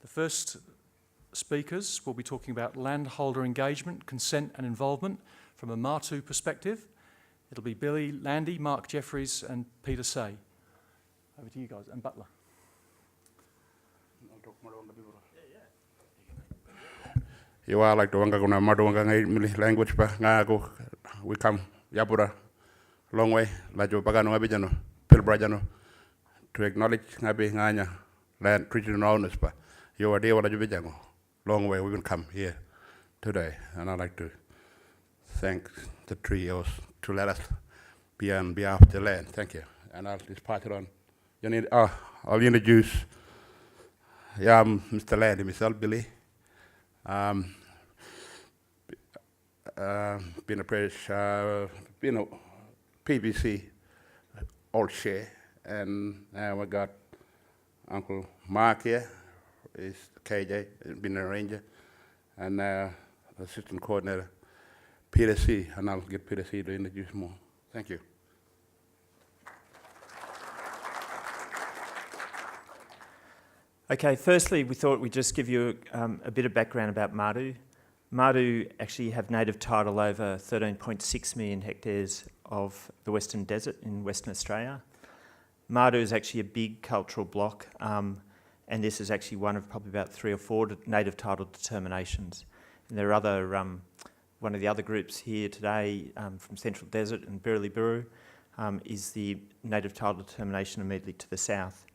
The first speakers will be talking about landholder engagement, consent and involvement from a Martu perspective. It'll be Billy, Landy, Mark Jeffries and Peter Say. Over to you guys, and Butler. You are like the one gonna Martu language pa ngago we come Yapura long way like you pagano abijano pilbrajano to acknowledge ngabi nganya land treated owners pa you are there what you bijango long way we will come here today, and I'd like to thank the trios to let us be on behalf of the land. Thank you. And I'll just pass it on. I'll introduce Mr. Landy, myself, Billy. Been a PBC old share, and now we got Uncle Mark here. Is KJ, been a ranger, and assistant coordinator Peter C, and I'll get Peter C to introduce more. Thank you. Okay, firstly, we thought we'd just give you a bit of background about Martu. Martu actually have native title over 13.6 million hectares of the Western Desert in Western Australia. Martu is actually a big cultural block, and this is actually one of probably about 3 or 4 native title determinations. And there are other, one of the other groups here today from Central Desert and Birriliburu is the native title determination immediately to the south.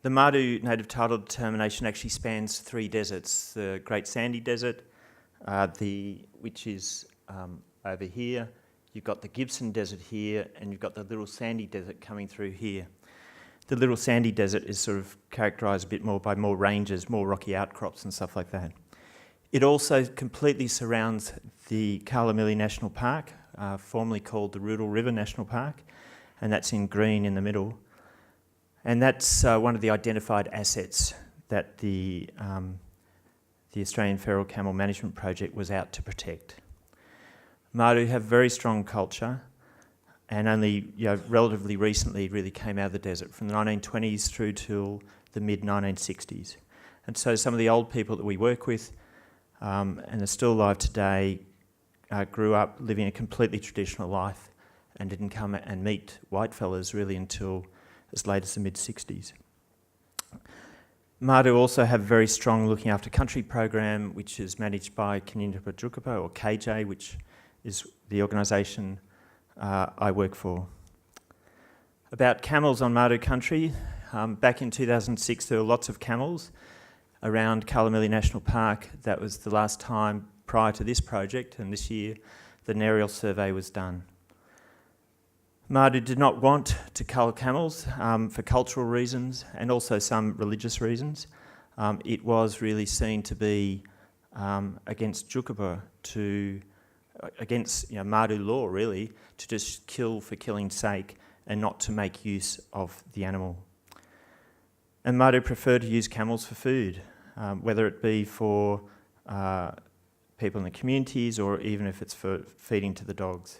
The Martu native title determination actually spans 3 deserts: the Great Sandy Desert, which is over here. You've got the Gibson Desert here, and you've got the Little Sandy Desert coming through here. The Little Sandy Desert is sort of characterised a bit more by more ranges, more rocky outcrops and stuff like that. It also completely surrounds the Kanyirninpa National Park, formerly called the Rudall River National Park, and that's in green in the middle. And that's one of the identified assets that the Australian Feral Camel Management Project was out to protect. Martu have very strong culture, and only relatively recently really came out of the desert, from the 1920s through till the mid-1960s. And so some of the old people that we work with and are still alive today grew up living a completely traditional life and didn't come and meet whitefellas really until as late as the mid-60s. Martu also have a very strong looking after country program, which is managed by Kanyirninpa Jukurrpa, or KJ, which is the organisation I work for. About camels on Martu country, back in 2006 there were lots of camels around Kanyirninpa National Park. That was the last time prior to this project, and this year the aerial survey was done. Martu did not want to cull camels for cultural reasons and also some religious reasons. It was really seen to be against Jukurrpa, against Martu law really, to just kill for killing's sake and not to make use of the animal. And Martu prefer to use camels for food, whether it be for people in the communities or even if it's for feeding to the dogs.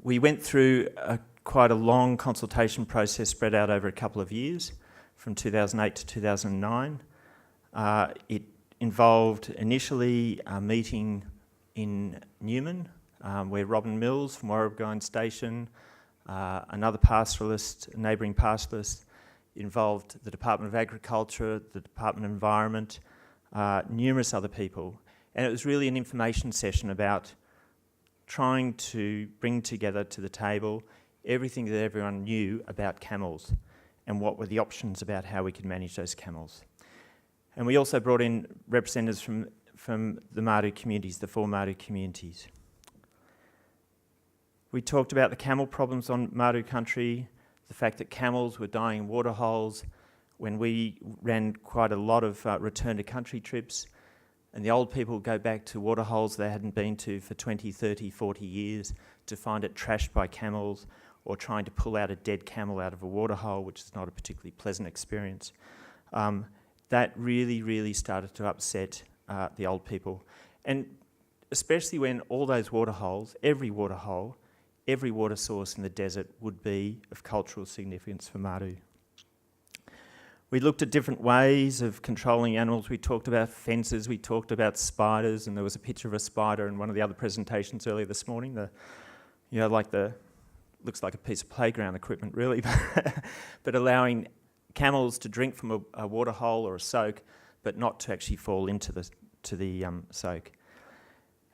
We went through quite a long consultation process spread out over a couple of years, from 2008 to 2009. It involved initially a meeting in Newman, where Robin Mills from Warrabgine Station, another pastoralist, a neighbouring pastoralist, involved the Department of Agriculture, the Department of Environment, numerous other people. And it was really an information session about trying to bring together to the table everything that everyone knew about camels and what were the options about how we could manage those camels. And we also brought in representatives from the Martu communities, the 4 Martu communities. We talked about the camel problems on Martu country, the fact that camels were dying in waterholes. When we ran quite a lot of return to country trips, and the old people go back to waterholes they hadn't been to for 20, 30, 40 years to find it trashed by camels, or trying to pull out a dead camel out of a waterhole, which is not a particularly pleasant experience. That really, really started to upset the old people. And especially when all those waterholes, every waterhole, every water source in the desert would be of cultural significance for Martu. We looked at different ways of controlling animals. We talked about fences, we talked about spiders, and there was a picture of a spider in one of the other presentations earlier this morning. Looks like a piece of playground equipment really, but allowing camels to drink from a water hole or a soak, but not to actually fall into the soak.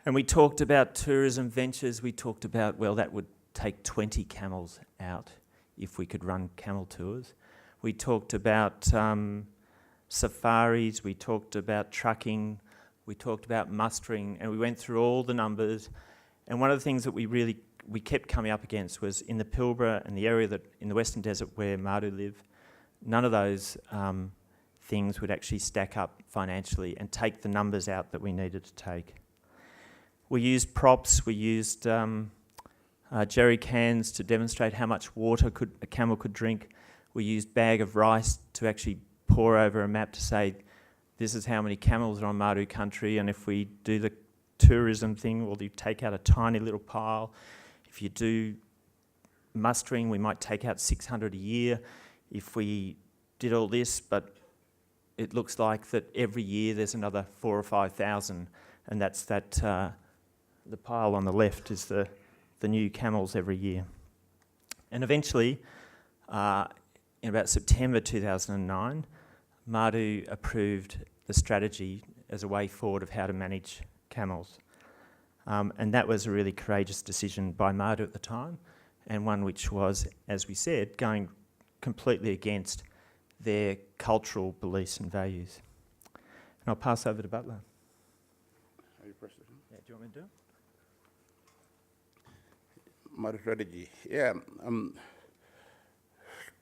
And we talked about tourism ventures. We talked about, well, that would take 20 camels out if we could run camel tours. We talked about safaris, we talked about trucking, we talked about mustering, and we went through all the numbers. And one of the things that we kept coming up against was in the Pilbara and the area that in the Western Desert where Martu live, none of those things would actually stack up financially and take the numbers out that we needed to take. We used props, we used jerry cans to demonstrate how much water a camel could drink. We used bag of rice to actually pour over a map to say, this is how many camels are on Martu country, and if we do the tourism thing, well, you take out a tiny little pile. If you do mustering, we might take out 600 a year. If we did all this, but it looks like that every year there's another 4,000 or 5,000, and that's the pile on the left is the new camels every year. And eventually, in about September 2009, Martu approved the strategy as a way forward of how to manage camels. And that was a really courageous decision by Martu at the time, and one which was, as we said, going completely against their cultural beliefs and values. And I'll pass over to Butler. You press it? Yeah, do you want me to do it? My strategy,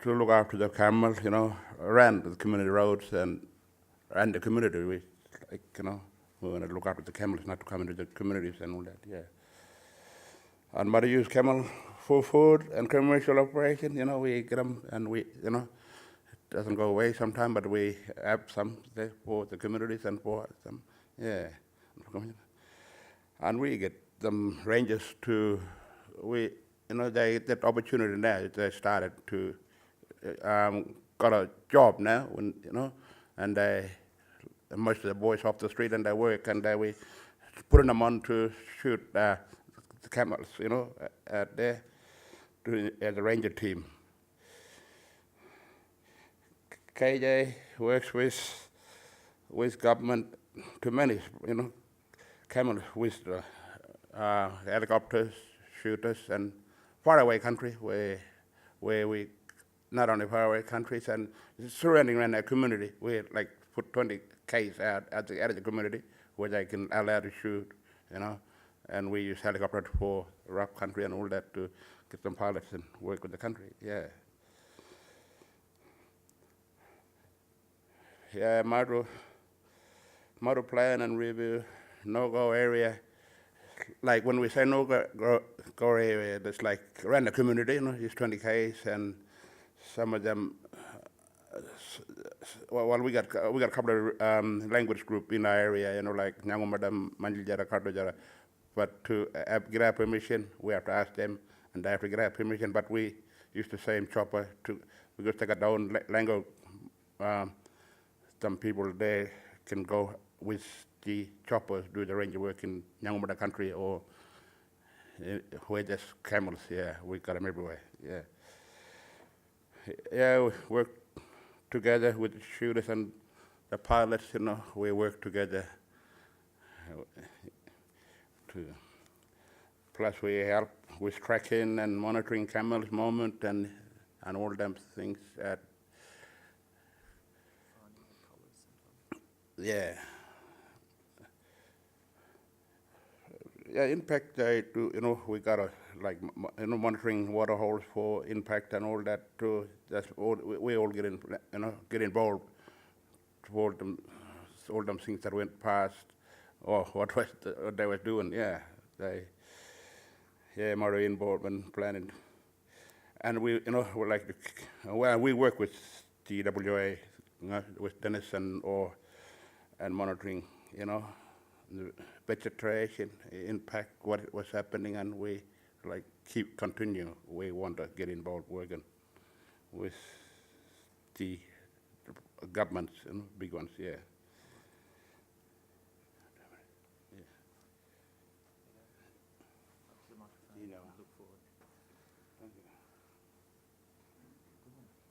to look after the camels, around the community roads and the community, we want to look after the camels, not to come into the communities and all that, yeah. And Martu use camel for food and commercial operation, we get them and it doesn't go away sometime, but we have some there for the communities and for some, yeah. And we get them rangers to, they that opportunity now, they started to, got a job now, and most of the boys off the street and they work, and we putting them on to shoot the camels, at there, as a ranger team. KJ works with government to manage, camels with helicopters, shooters, and faraway country where we not only faraway countries and surrounding around our community, we like put 20 Ks out at the community where they can allow to shoot, and we use helicopters for rough country and all that to get some pilots and work with the country, yeah. Yeah, Martu plan and review, no-go area. Like when we say no-go area, that's like around the community, it's 20 Ks, and some of them, well, we got a couple of language group in our area, like Nyangumadam, Manjiljara, Kartojara, but to get our permission, we have to ask them, and they have to get our permission, but we use the same chopper because they got their own language. Some people there can go with the choppers, do the ranger work in Nyangumadam country, or where there's camels, yeah, we got them everywhere, yeah. Yeah, we work together with the shooters and the pilots, we work together. Plus we help with tracking and monitoring camels movement and all them things. Yeah. Yeah, impact, we got monitoring water holes for impact and all that too. That's all, we all get involved for them, all them things that went past, or what they were doing, yeah. Martu involvement planning. And we, we work with TWA, with Dennis and monitoring, the vegetation impact, what was happening, and we continue. We want to get involved working with the governments, you know, big ones, yeah.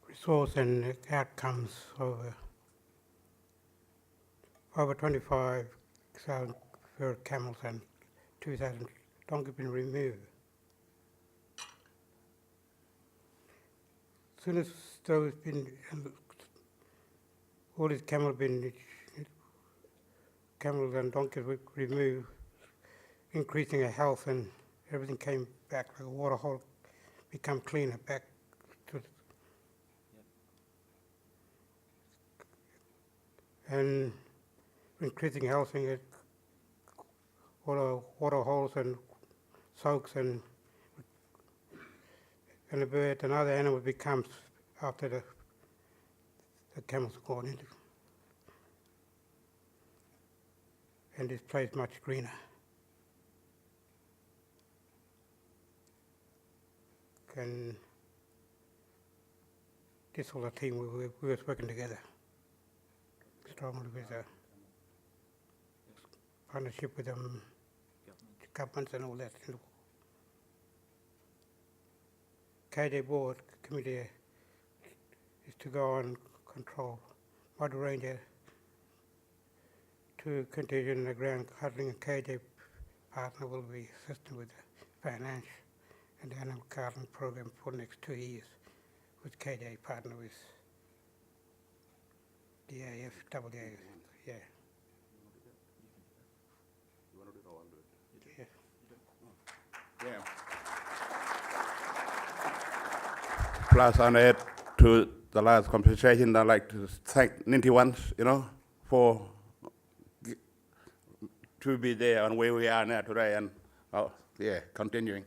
Resource and outcomes over 25,000 fur camels and 2,000 donkeys been removed. As soon as those been, all these camels and donkeys were removed, increasing their health, and everything came back, like a water hole become cleaner back to and increasing health and all the water holes and soaks and the bird and other animals becomes after the camel's gone into. And this place much greener. And this whole team, we was working together. Strongly with a partnership with governments and all that. KJ board committee is to go on control Martu Ranger to continue in the ground cuddling, and KJ partner will be assisting with the finance and the animal cuddling program for the next 2 years, with KJ partner with the AFCMP, yeah. Yeah. Plus, on add to the last conversation, I'd like to thank Ninty once, you know, for to be there and where we are now today, and yeah, continuing.